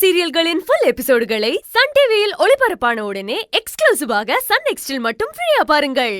சீரியல்களின் full எபிசோடுகளை Sun டிவியில் ஒளிபரப்பான உடனே எக்ஸ்க்ளூசிவாக சன் நெக்ஸ்டில் மட்டும் ஃப்ரீயா பாருங்கள்.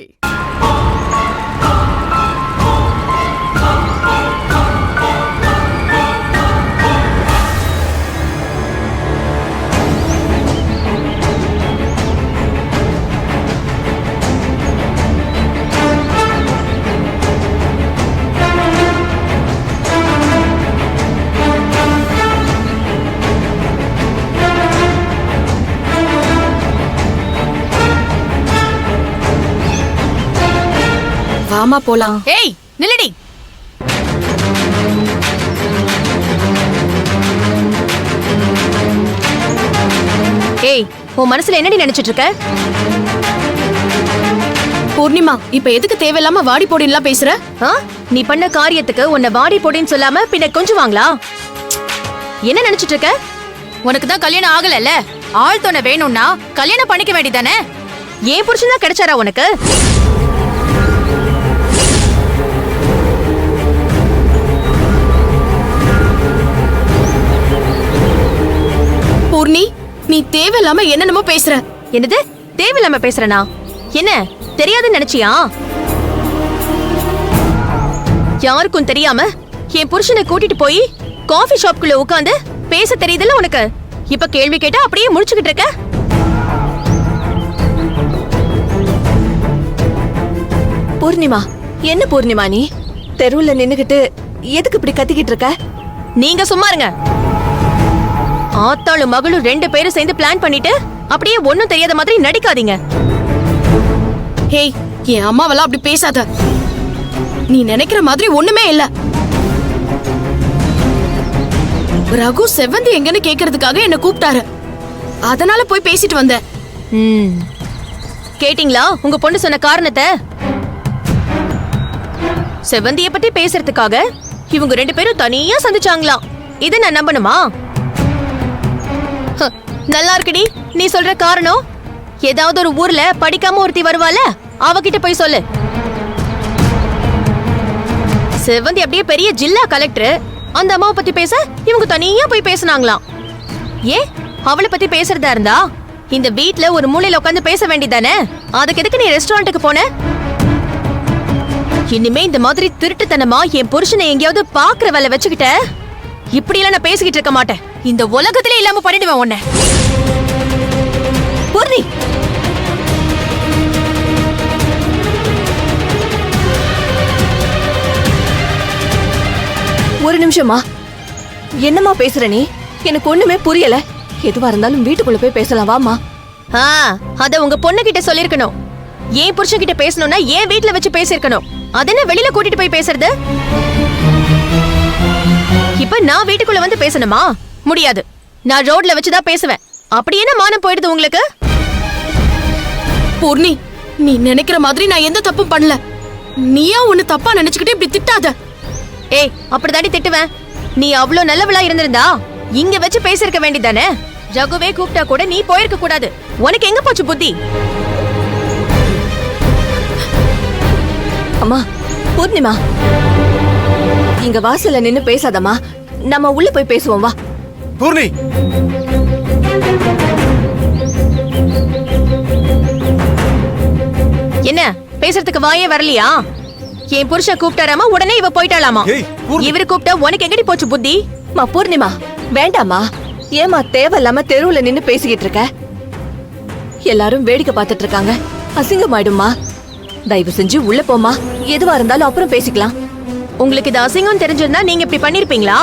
வாமா போலாம். ஏய் நில்லடி. ஏய் உன் மனசுல என்னடி நினைச்சிட்டு இருக்க? பூர்ணிமா, இப்ப எதுக்கு தேவையில்லாம வாடி போடின்லாம் பேசுற? நீ பண்ண காரியத்துக்கு உன்னை வாடி போடின்னு சொல்லாம பின்ன கொஞ்சம் வாங்களா? என்ன நினைச்சிட்டு இருக்க? உனக்கு தான் கல்யாணம் ஆகலல்ல, ஆள் துணை வேணும்னா கல்யாணம் பண்ணிக்க வேண்டியதானே? ஏன் புருஷன் தான் கிடைச்சாரா உனக்கு? பூர்ணி, நீ தேவையில்லாம என்னென்னமோ பேசுற. என்னது தேவையில்லாம பேசுறனா? என்ன தெரியாதுன்னு நினைச்சியா? யாருக்கும் தெரியாம என் புருஷனை கூட்டிட்டு போய் காஃபி ஷாப்குள்ள உட்கார்ந்து பேச தெரியுதுல்ல உனக்கு? இப்ப கேள்வி கேட்டா அப்படியே முடிச்சுக்கிட்டு இருக்க. பூர்ணிமா, என்ன பூர்ணிமா நீ தெருவுல நின்னுகிட்டு எதுக்கு இப்படி கத்திக்கிட்டு இருக்க? நீங்க சும்மா இருங்க. ஆத்தாளும் மகளும் 2 பேரும் சேர்ந்து பிளான் பண்ணிட்டு அப்படியே ஒண்ணும் தெரியாத மாதிரி நடிக்காதீங்க. ஹேய், என் அம்மாவெல்லாம் அப்படி பேசாத. நீ நினைக்கிற மாதிரி ஒண்ணுமே இல்ல. ரகு செவந்தி எங்கன்னு கேக்குறதுக்காக என்ன கூப்பிட்டாரு, அதனால போய் பேசிட்டு வந்தேன். கேட்டிங்களா உங்க பொண்ணு சொன்ன காரணத்தை? செவந்திய பத்தி பேசுறதுக்காக இவங்க 2 பேரும் தனியா சந்திச்சாங்களாம். இத நான் நம்பணுமா? நல்லா இருக்குடி நீ சொல்ற காரணம். ஏதாவது ஒரு ஊர்ல படிக்காம ஒருத்தி வருவாள, அவகிட்ட போய் சொல்லு. செவந்தி அப்படியே பெரிய ஜில்லா கலெக்டர், அந்த அம்மாவை பத்தி பேச இவங்க தனியா போய் பேசினாங்களாம். ஏன் அவளை பத்தி பேசுறதா இருந்தா இந்த வீட்ல ஒரு மூலையில உட்காந்து பேச வேண்டியதானே? அதுக்கு எதுக்கு நீ ரெஸ்டாரண்ட்டுக்கு போன? இனிமே இந்த மாதிரி திருட்டுத்தனமா என் புருஷனை எங்கேயாவது பாக்குற வேலை வச்சுக்கிட்ட இப்படி எல்லாம் நான் பேசிக்கிட்டு இருக்க மாட்டேன். இந்த உலகத்திலே இல்லாம பண்ணிடுவேன் உன்னை. பூர்ணி, ஒரு நிமிஷமா, என்னமா பேசுற நீ? எனக்கு ஒண்ணுமே புரியல. எதுவா இருந்தாலும் வீட்டுக்குள்ள போய் பேசலாம், வாமா. அத உங்க பொண்ணு கிட்ட சொல்லிருக்கணும். ஏன் புருஷன் கிட்ட பேசணும்னா ஏன் வீட்டுல வச்சு பேசிருக்கணும். அது என்ன வெளியில கூட்டிட்டு போய் பேசுறது? இப்ப நான் வீட்டுக்குள்ள வந்து பேசணுமா? முடியாது. நான் ரோட்ல வச்சுதான் பேசுவேன். அப்படி என்ன மானம் போயிடுது உங்களுக்கு? பூர்ணி, நீ நினைக்கிற மாதிரி நான் எந்த தப்பும் பண்ணல. நீயா ஒண்ணு தப்பா நினைச்சுக்கிட்டு இப்படி திட்டாத. ஏய், அப்படிதாண்டி திட்டுவேன். நீ அவ்வளவு நல்லவளா இருந்திருந்தா இங்க வச்சு பேசிருக்க வேண்டியதானே? ரகுவே கூப்பிட்டா கூட நீ போயிருக்க கூடாது. உனக்கு எங்க போச்சு புத்தி? அம்மா, பூர்ணிமா, இங்க வாசல்ல நின்னு பேசாதம்மா. நம்ம உள்ள போய் பேசுவோம், வா. பூர்ணி, என்ன பேசுறதுக்கு வாயே வரலையா? என் புருஷன் கூப்பிட்டாராமா, உடனே இவ போயிட்டாளாமா. இவரு கூப்பிட்டா உனக்கு எங்கடி போச்சு புத்தி? மா பூர்ணிமா, வேண்டாமா. ஏமா தேவையில்லாம தெருவுல நின்னு பேசிக்கிட்டு இருக்க? எல்லாரும் வேடிக்கை பார்த்துட்டு இருக்காங்க, அசிங்கமாயிடுமா. தயவு செஞ்சு உள்ள போமா. எதுவா இருந்தாலும் அப்புறம் பேசிக்கலாம். உங்களுக்கு இது அசிங்கம் தெரிஞ்சிருந்தா நீங்க இப்படி பண்ணிருப்பீங்களா?